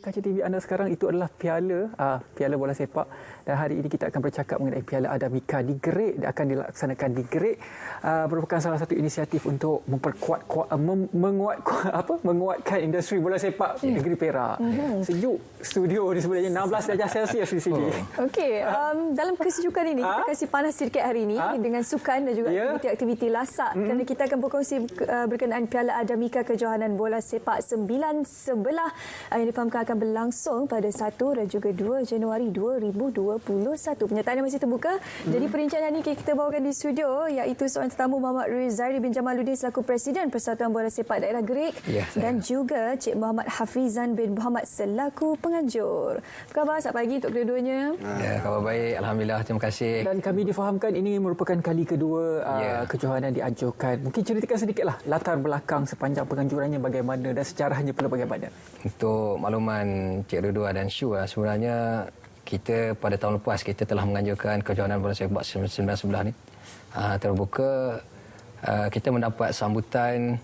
kaca TV anda sekarang itu adalah piala bola sepak, dan hari ini kita akan bercakap mengenai Piala Adamika di Gerik, akan dilaksanakan di Gerik. Merupakan salah satu inisiatif untuk menguatkan industri bola sepak negeri Perak. Sejuk studio di sebelahnya, 16 darjah Celsius di sini. Okey, dalam kesejukan ini kita kasih panas sedikit hari ini dengan sukan dan juga aktiviti-aktiviti lasak, kerana kita akan berkongsi berkenaan Piala Adamika Kejohanan Bola Sepak 9/11 yang difahamkan akan berlangsung pada 1 dan juga 2 Januari 2021. Penyertaan masih terbuka. Jadi perbincangan ini kita bawakan di studio, iaitu seorang tetamu Muhammad Rizairi bin Jamaluddin selaku Presiden Persatuan Bola Sepak Daerah Gerik, dan juga Cik Muhammad Hafizan bin Muhammad selaku penganjur. Apa khabar? Selamat pagi untuk kedua-duanya. Ya, khabar baik. Alhamdulillah. Terima kasih. Dan kami difahamkan ini merupakan kali kedua kejohanan diajukan. Mungkin ceritakan sedikitlah latar belakang sepanjang penganjurannya bagaimana dan sejarahnya pula bagaimana. Untuk makluman Cik Ridwan dan Syu, sebenarnya kita pada tahun lepas kita telah menganjurkan kejohanan bola sepak 9/11 ni terbuka. Kita mendapat sambutan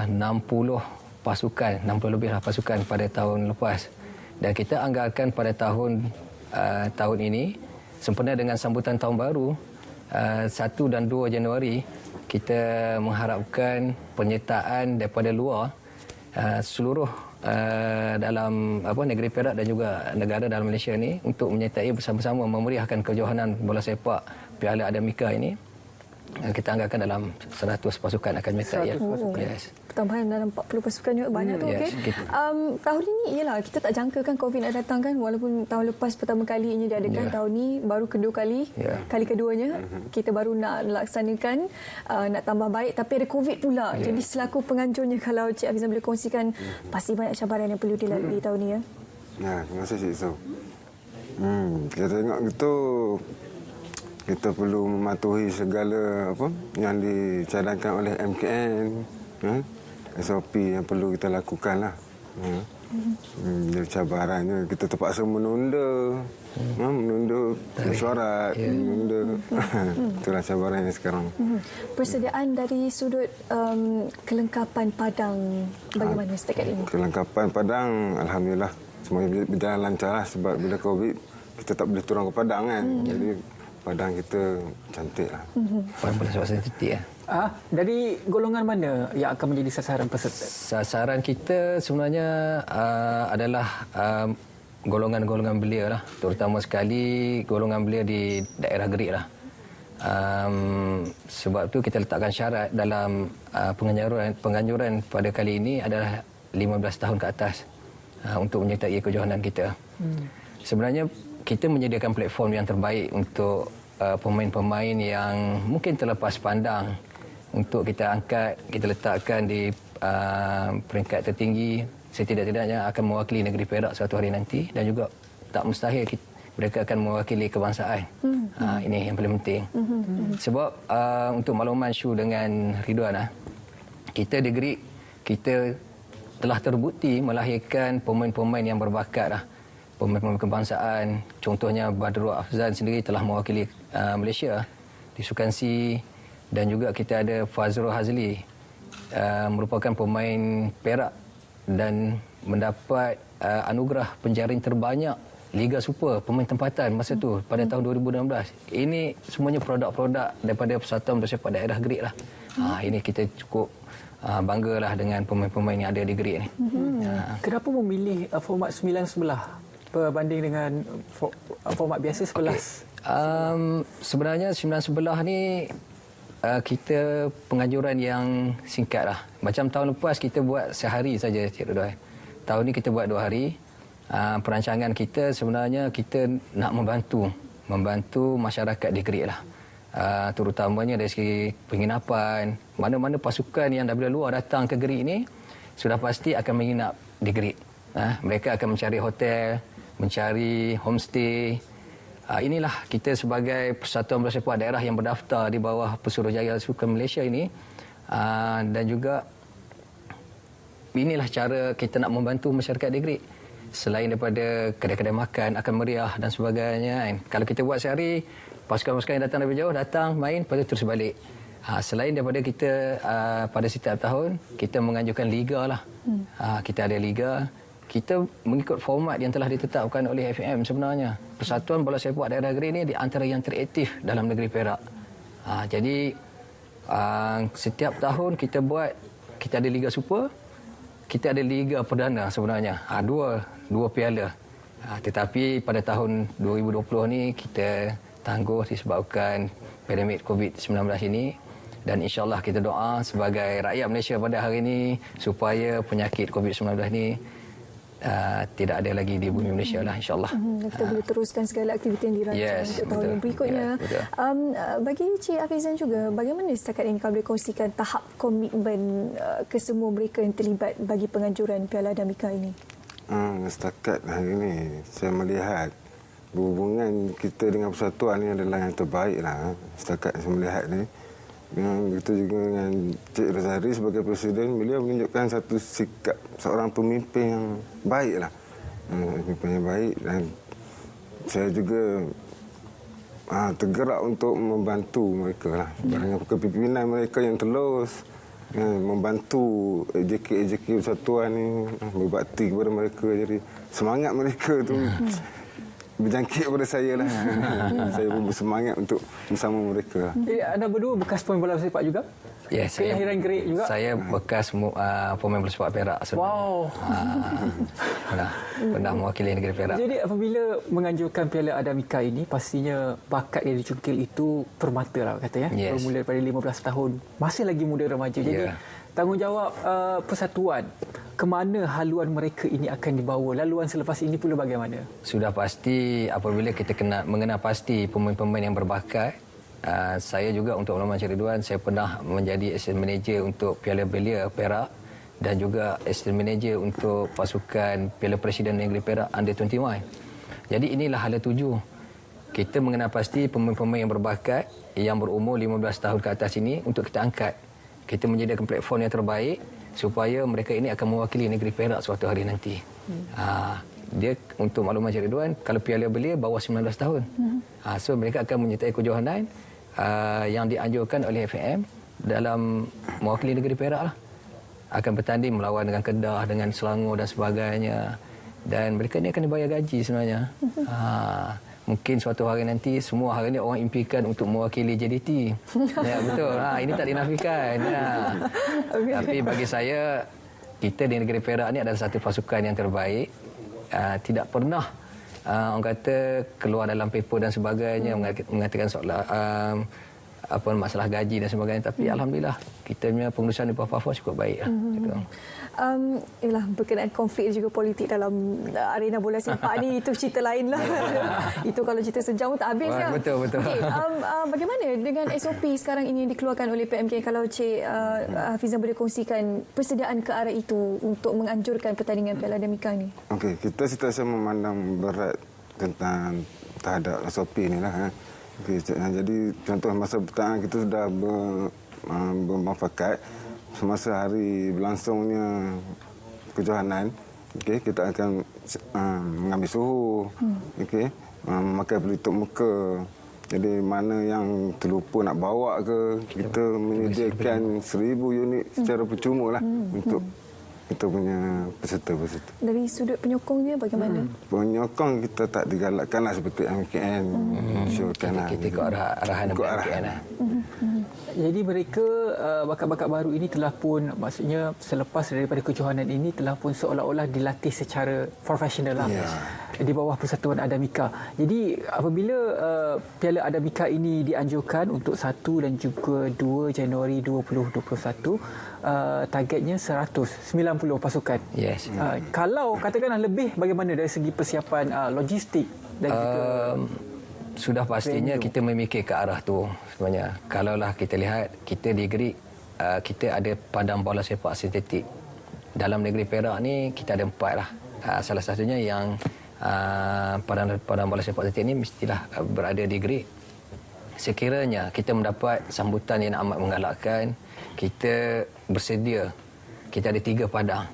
60 pasukan, 60 lebih pasukan pada tahun lepas, dan kita anggarkan pada tahun ini sempena dengan sambutan tahun baru 1 dan 2 Januari, kita mengharapkan penyertaan daripada luar seluruh dalam negeri Perak dan juga negara dalam Malaysia ini untuk menyertai bersama-sama memeriahkan kejohanan bola sepak Piala Adamika ini. Kita anggarkan dalam 100 pasukan akan menyertai. Yes. Pertambahan dalam 40 pasukan juga banyak tu. Okey. Tahun ini ialah kita tak jangkakan COVID nak datang kan, walaupun tahun lepas pertama kali ini diadakan, tahun ni baru kedua kali. Kali keduanya kita baru nak laksanakan, nak tambah baik, tapi ada COVID pula. Jadi selaku penganjurnya, kalau Cik Hafizan boleh kongsikan, pasti banyak cabaran yang perlu dilalui tahun ni ya. Ya, terima kasih Cik Isu. Kita tengok gitu, kita perlu mematuhi segala yang dicadangkan oleh MKN, SOP yang perlu kita lakukan lah. Jadi cabarannya kita terpaksa menunda mesyuarat, menunda. Itulah cabarannya sekarang. Persediaan dari sudut kelengkapan padang bagaimana setakat ini? Kelengkapan padang, alhamdulillah semuanya berjalan lancar lah, sebab bila COVID kita tak boleh turun ke padang kan. Jadi padang kita cantik lah. Boleh sebab sensitif ya. Dari golongan mana yang akan menjadi sasaran peserta? Sasaran kita sebenarnya adalah golongan-golongan belia lah. Terutama sekali golongan belia di daerah Gerik lah. Sebab tu kita letakkan syarat dalam penganjuran pada kali ini adalah 15 tahun ke atas untuk menyertai kejohanan kita. Sebenarnya kita menyediakan platform yang terbaik untuk pemain-pemain yang mungkin terlepas pandang untuk kita angkat, kita letakkan di peringkat tertinggi, setidak-tidaknya akan mewakili negeri Perak suatu hari nanti, dan juga tak mustahil mereka akan mewakili kebangsaan. Ini yang paling penting. Sebab untuk makluman Syu dengan Ridwan, kita di Gerik, kita telah terbukti melahirkan pemain-pemain yang berbakat lah. Pemain-pemain kebangsaan, contohnya Badrul Afzan sendiri telah mewakili Malaysia di Sukan C, dan juga kita ada Fazrul Hazli, merupakan pemain Perak dan mendapat anugerah penjaring terbanyak Liga Super pemain tempatan masa tu pada tahun 2016. Ini semuanya produk-produk daripada Persatuan Bola Sepak Daerah Gerik lah. Ini kita cukup banggalah dengan pemain-pemain yang ada di Gerik ni. Kenapa memilih format 9/11 berbanding dengan format biasa 11? Sebenarnya 9/11 ni kita penganjuran yang singkat lah. Macam tahun lepas kita buat sehari saja, Cik Ridwan. Tahun ni kita buat 2 hari. Perancangan kita sebenarnya kita nak membantu masyarakat di Gerik lah. Terutamanya dari segi penginapan. Mana-mana pasukan yang daripada luar datang ke Gerik ni sudah pasti akan menginap di Gerik. Mereka akan mencari hotel, mencari homestay. Inilah kita sebagai Persatuan Bola Sepak Daerah yang berdaftar di bawah Pesuruhjaya Sukan Malaysia ini, dan juga inilah cara kita nak membantu masyarakat di Gerik. Selain daripada kedai-kedai makan akan meriah dan sebagainya, kalau kita buat sehari, pasukan-pasukan yang datang dari jauh datang main, lepas tu terus balik. Selain daripada kita pada setiap tahun kita menganjurkan liga lah. Kita ada liga kita mengikut format yang telah ditetapkan oleh FAM sebenarnya. Persatuan Bola Sepak Daerah Negeri ini di antara yang teraktif dalam negeri Perak. Jadi setiap tahun kita ada Liga Super, kita ada Liga Perdana sebenarnya. Dua piala. Tetapi pada tahun 2020 ni kita tangguh disebabkan pandemik COVID-19 ini. Dan insyaAllah kita doa sebagai rakyat Malaysia pada hari ini supaya penyakit COVID-19 ini tidak ada lagi di bumi Malaysia lah, insyaAllah. Kita boleh teruskan segala aktiviti yang dirancang untuk tahun yang berikutnya. Bagi Cik Hafizan juga, bagaimana setakat ini kalau boleh kongsikan tahap komitmen kesemua mereka yang terlibat bagi penganjuran Piala Adamika ini? Setakat hari ini saya melihat hubungan kita dengan persatuan ini adalah yang terbaik lah. Setakat saya melihat ni. Begitu juga dengan Cik Razari sebagai Presiden, beliau menunjukkan satu sikap seorang pemimpin yang baik lah. Pemimpin yang baik, dan saya juga tergerak untuk membantu mereka lah. Dengan kepimpinan mereka yang telus, membantu AJK persatuan ni, berbakti kepada mereka. Jadi semangat mereka tu berjangkit kepada saya lah. Saya pun bersemangat untuk bersama mereka. Anda berdua bekas pemain bola sepak juga? Ya, Kelahiran Gerik juga? Saya bekas pemain bola sepak Perak. Wow. Pernah mewakili negeri Perak. Jadi apabila menganjurkan Piala Adamika ini, pastinya bakat yang dicungkil itu permata lah kata ya. Yes. Bermula daripada 15 tahun. Masih lagi muda remaja. Jadi tanggungjawab persatuan, ke mana haluan mereka ini akan dibawa? Laluan selepas ini pula bagaimana? Sudah pasti apabila kita mengenal pasti pemain-pemain yang berbakat. Saya juga untuk Ulama Encik Ridwan, saya pernah menjadi assistant manager untuk Piala Belia Perak dan juga assistant manager untuk pasukan Piala Presiden Negeri Perak Under 21. Jadi inilah hala tuju. Kita mengenal pasti pemain-pemain yang berbakat yang berumur 15 tahun ke atas ini untuk kita angkat. Kita menyediakan platform yang terbaik supaya mereka ini akan mewakili negeri Perak suatu hari nanti. Dia untuk makluman Encik Ridwan, kalau Piala Belia bawah 19 tahun. So mereka akan menyertai kejohanan yang dianjurkan oleh FAM dalam mewakili negeri Perak lah. Akan bertanding melawan dengan Kedah, dengan Selangor dan sebagainya. Dan mereka ni akan dibayar gaji sebenarnya. Mungkin suatu hari nanti semua hari ni orang impikan untuk mewakili JDT. Ya, betul. Ini tak dinafikan. Tapi bagi saya, kita di negeri Perak ni adalah satu pasukan yang terbaik. Tidak pernah orang kata keluar dalam paper dan sebagainya mengatakan soal masalah gaji dan sebagainya, tapi alhamdulillah kita punya pengurusan di Papua cukup baik lah. Berkenaan konflik juga politik dalam arena bola sepak ni, itu cerita lain lah. Itu kalau cerita sejam tak habis kan. Betul. Okay, bagaimana dengan SOP sekarang ini dikeluarkan oleh PMK? Kalau Cik Hafizan boleh kongsikan persediaan ke arah itu untuk menganjurkan pertandingan Piala Adamika ni. Okey, kita sentiasa memandang berat tentang terhadap SOP ni lah. Okay, jadi contoh masa pertengahan kita sudah bermuafakat semasa hari berlangsungnya kejohanan. Okay, kita akan mengambil suhu, memakai pelitup muka. Jadi mana yang terlupa nak bawa ke, kita menyediakan 1,000 unit secara percuma lah untuk kita punya peserta-peserta. Dari sudut penyokongnya bagaimana? Penyokong kita tak digalakkanlah seperti MKN. Kita ikut arahan MKN. Jadi mereka bakat-bakat baru ini telah pun, maksudnya selepas daripada kejohanan ini telah pun seolah-olah dilatih secara profesional lah di bawah Persatuan Adamika. Jadi apabila Piala Adamika ini dianjurkan untuk 1 dan juga 2 Januari 2021, targetnya 190 pasukan. Yes. Kalau katakanlah lebih, bagaimana dari segi persiapan logistik dan juga sudah pastinya venue. Kita memikir ke arah tu sebenarnya. Kalaulah kita lihat, kita di Gerik kita ada padang bola sepak sintetik. Dalam negeri Perak ni kita ada 4 lah. Salah satunya yang padang bola sepak sintetik ni mestilah berada di Gerik. Sekiranya kita mendapat sambutan yang amat menggalakkan, kita bersedia. Kita ada 3 padang.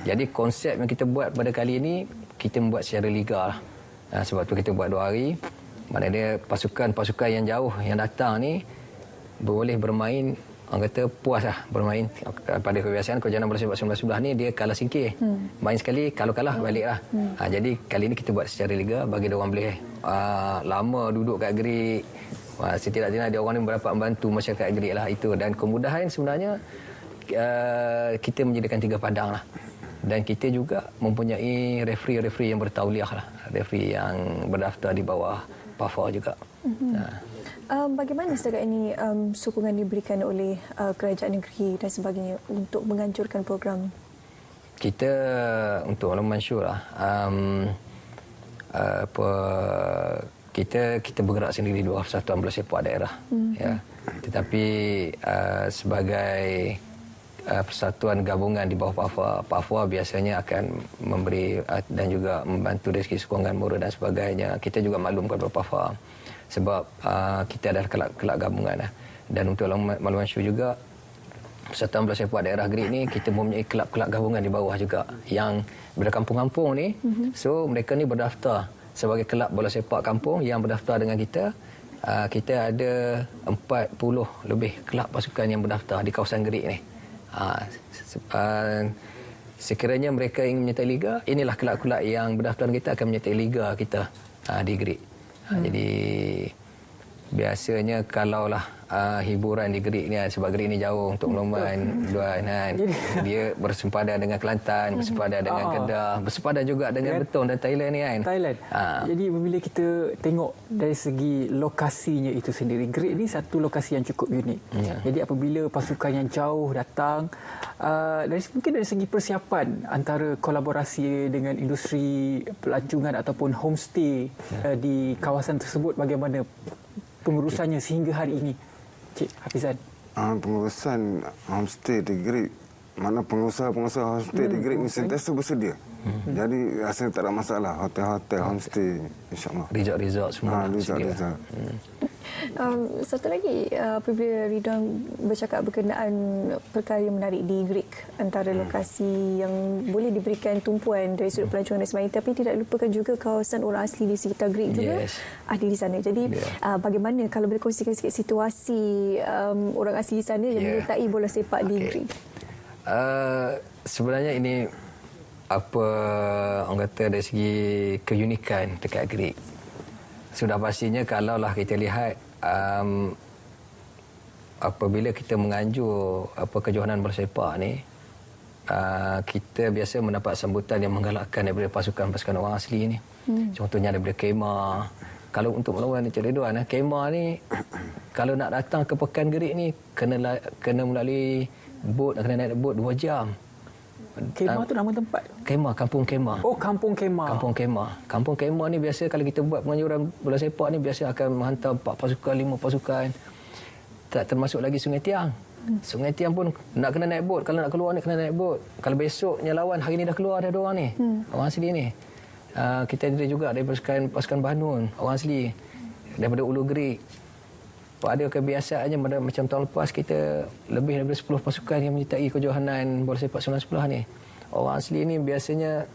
Jadi konsep yang kita buat pada kali ini, kita membuat secara liga lah. Sebab tu kita buat 2 hari. Maknanya pasukan-pasukan yang jauh yang datang ni boleh bermain orang kata puas lah bermain. Pada kebiasaan kejohanan bola sepak 1911 ni dia kalah singkir. Main sekali, kalau kalah balik lah. Jadi kali ni kita buat secara liga bagi dia orang boleh lama duduk kat Greek. Setidak-tidaknya dia orang ni berdapat membantu masyarakat Greek lah itu. Dan kemudahan sebenarnya kita menyediakan 3 padang lah. Dan kita juga mempunyai referee yang bertauliah lah. Referee yang berdaftar di bawah PAFA juga. Bagaimana setakat ini sokongan diberikan oleh kerajaan negeri dan sebagainya untuk menganjurkan program? Kita untuk Malam Mansur lah, kita bergerak sendiri di bawah Persatuan Bola Sepak Daerah. Ya. Tetapi sebagai persatuan gabungan di bawah PAFA biasanya akan memberi dan juga membantu dari segi sokongan moral dan sebagainya. Kita juga maklum kepada PAFA sebab kita adalah kelab gabungan. Dan untuk Malam Mansur juga, Persatuan Bola Sepak Daerah Greek ni kita mempunyai kelab-kelab gabungan di bawah juga yang berkampung-kampung ni. So mereka ni berdaftar sebagai kelab bola sepak kampung yang berdaftar dengan kita. Kita ada 40 lebih kelab pasukan yang berdaftar di kawasan Greek ni. Sekiranya mereka ingin menyertai liga, inilah kelab-kelab yang berdaftar dengan kita akan menyertai liga kita di Greek. Jadi biasanya kalaulah hiburan di Greek ni, sebab Greek ni jauh untuk Meloman Luan kan, dia bersempadan dengan Kelantan, bersempadan dengan Kedah, bersempadan juga dengan Betong dan Thailand ni kan. Thailand. Jadi bila kita tengok dari segi lokasinya itu sendiri, Greek ni satu lokasi yang cukup unik. Jadi apabila pasukan yang jauh datang, mungkin dari segi persiapan antara kolaborasi dengan industri pelancongan ataupun homestay di kawasan tersebut, bagaimana pengurusannya sehingga hari ini, Cik Hafizan? Pengurusan homestay di Greek, mana pengusaha-pengusaha homestay di Greek ni sentiasa bersedia. Jadi rasanya tak ada masalah. Hotel-hotel, homestay, insyaAllah. Resort semua. Resort. Satu lagi, apabila Ridwan bercakap berkenaan perkara yang menarik di Greek, antara lokasi yang boleh diberikan tumpuan dari sudut pelancongan dan sebagainya, tapi tidak lupakan juga kawasan orang asli di sekitar Greek juga ada di sana. Jadi bagaimana kalau boleh kongsikan sikit situasi orang asli di sana yang menyertai bola sepak di Greek? Sebenarnya ini orang kata dari segi keunikan dekat Greek. Sudah pastinya kalaulah kita lihat apabila kita menganjur kejohanan bola sepak ni, kita biasa mendapat sambutan yang menggalakkan daripada pasukan-pasukan orang asli ni. Contohnya daripada Kemah. Kalau untuk melawan Encik Ridwan, Kemah ni kalau nak datang ke Pekan Greek ni kena melalui bot, kena naik bot 2 jam. Kemah tu nama tempat? Kemah, Kampung Kemah. Oh, Kampung Kemah. Kampung Kemah. Kampung Kemah ni biasa kalau kita buat penganjuran bola sepak ni biasa akan menghantar 4 pasukan, 5 pasukan. Tak termasuk lagi Sungai Tiang. Sungai Tiang pun nak kena naik bot. Kalau nak keluar ni kena naik bot. Kalau besoknya lawan, hari ni dah keluar dah orang ni. Orang asli ni. Kita ada juga dari pasukan Banun, orang asli. Daripada Ulu Greek. Pada kebiasaannya macam tahun lepas kita lebih daripada 10 pasukan yang menyertai kejohanan bola sepak 1911 ni. Orang asli ni biasanya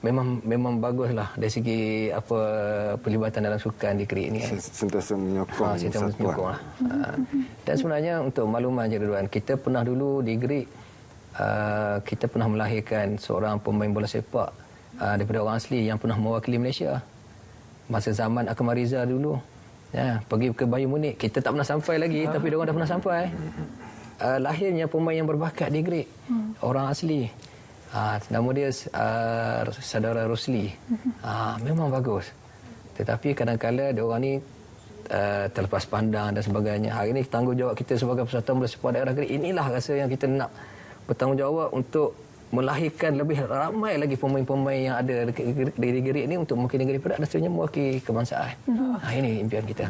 memang baguslah dari segi pelibatan dalam sukan di Greek ni kan. Sentiasa menyokong lah. Dan sebenarnya untuk makluman je Ridwan, kita pernah dulu di Greek kita pernah melahirkan seorang pemain bola sepak daripada orang asli yang pernah mewakili Malaysia. Masa zaman Akmal Rizal dulu. Pergi ke Bayu Munich, kita tak pernah sampai lagi tapi dia orang dah pernah sampai. Lahirnya pemain yang berbakat di Greek, orang asli. Nama dia saudara Rosli. Memang bagus. Tetapi kadang-kadang dia orang ni terlepas pandang dan sebagainya. Hari ini tanggungjawab kita sebagai Persatuan Bola Sepak Daerah Greek, inilah rasa yang kita nak bertanggungjawab untuk melahirkan lebih ramai lagi pemain-pemain yang ada di Greek ni untuk mewakili negeri Perak dan seterusnya mewakili kebangsaan. Ini impian kita.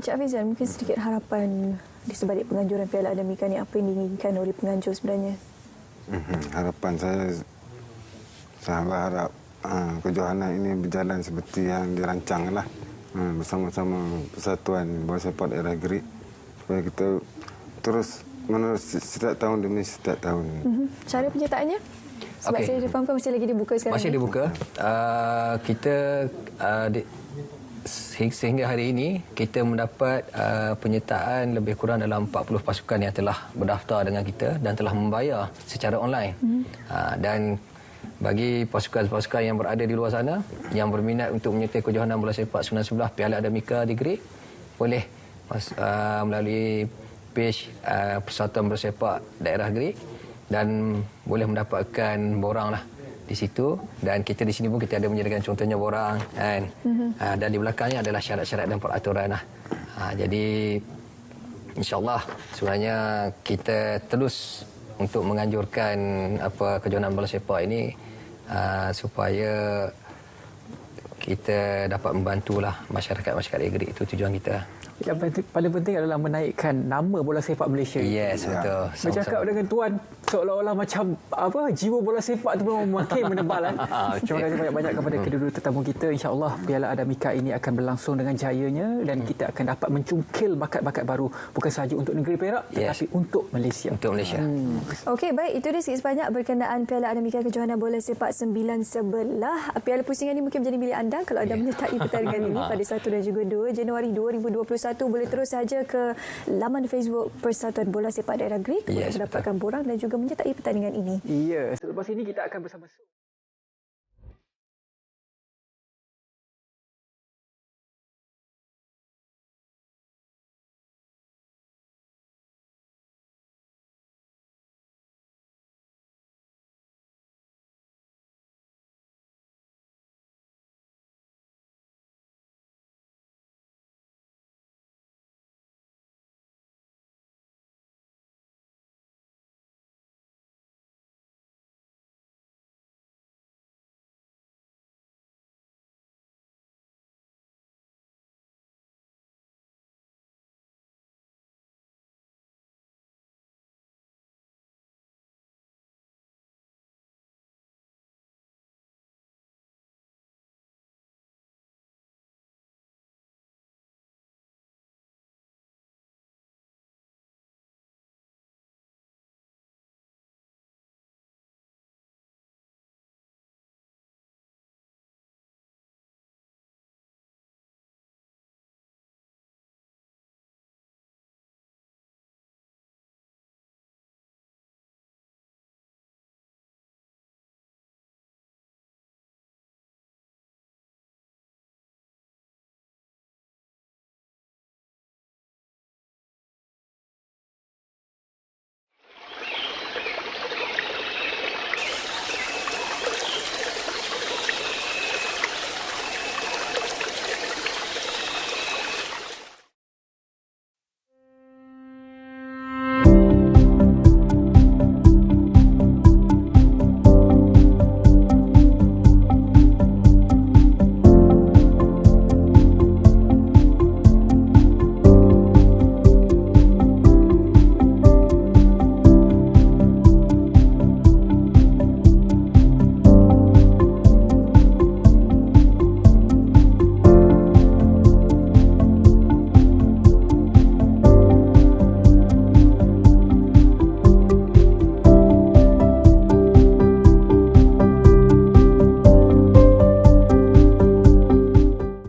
Cik Hafizan, mungkin sedikit harapan di sebalik penganjuran Piala Adamika ni, apa yang diinginkan oleh penganjur sebenarnya? Harapan saya berharap kejohanan ini berjalan seperti yang dirancang lah, bersama-sama Persatuan Bola Sepak Daerah Greek, supaya kita terus menerus setiap tahun demi setiap tahun. Cara penyertaannya? Sebab saya fahamkan masih lagi dibuka sekarang. Masih dibuka. Kita sehingga hari ini kita mendapat penyertaan lebih kurang dalam 40 pasukan yang telah berdaftar dengan kita dan telah membayar secara online. Dan bagi pasukan-pasukan yang berada di luar sana yang berminat untuk menyertai kejohanan bola sepak 1911 Piala Adamika di Greek, boleh melalui page Persatuan Bersepak Daerah Greek dan boleh mendapatkan borang lah di situ. Dan kita di sini pun kita ada menyediakan contohnya borang kan. Dan di belakangnya adalah syarat-syarat dan peraturan lah. Jadi insya-Allah sebenarnya kita terus untuk menganjurkan kejohanan bola sepak ini supaya kita dapat membantulah masyarakat Greek. Itu tujuan kita. Yang paling penting adalah menaikkan nama bola sepak Malaysia. Yes, betul. Bercakap dengan tuan seolah-olah macam jiwa bola sepak tu memang makin menebal. Terima kasih banyak-banyak kepada kedua-dua tetamu kita. InsyaAllah Piala Adamika ini akan berlangsung dengan jayanya dan kita akan dapat mencungkil bakat-bakat baru bukan sahaja untuk negeri Perak tetapi untuk Malaysia. Untuk Malaysia. Okey, baik, itu dia sikit sebanyak berkenaan Piala Adamika Kejohanan Bola Sepak 911. Piala pusingan ini mungkin menjadi milik anda kalau anda menyertai pertandingan ini pada 1 dan juga 2 Januari 2021. Boleh terus saja ke laman Facebook Persatuan Bola Sepak Daerah Greek untuk mendapatkan borang dan juga menyertai pertandingan ini. Ya, selepas ini kita akan bersama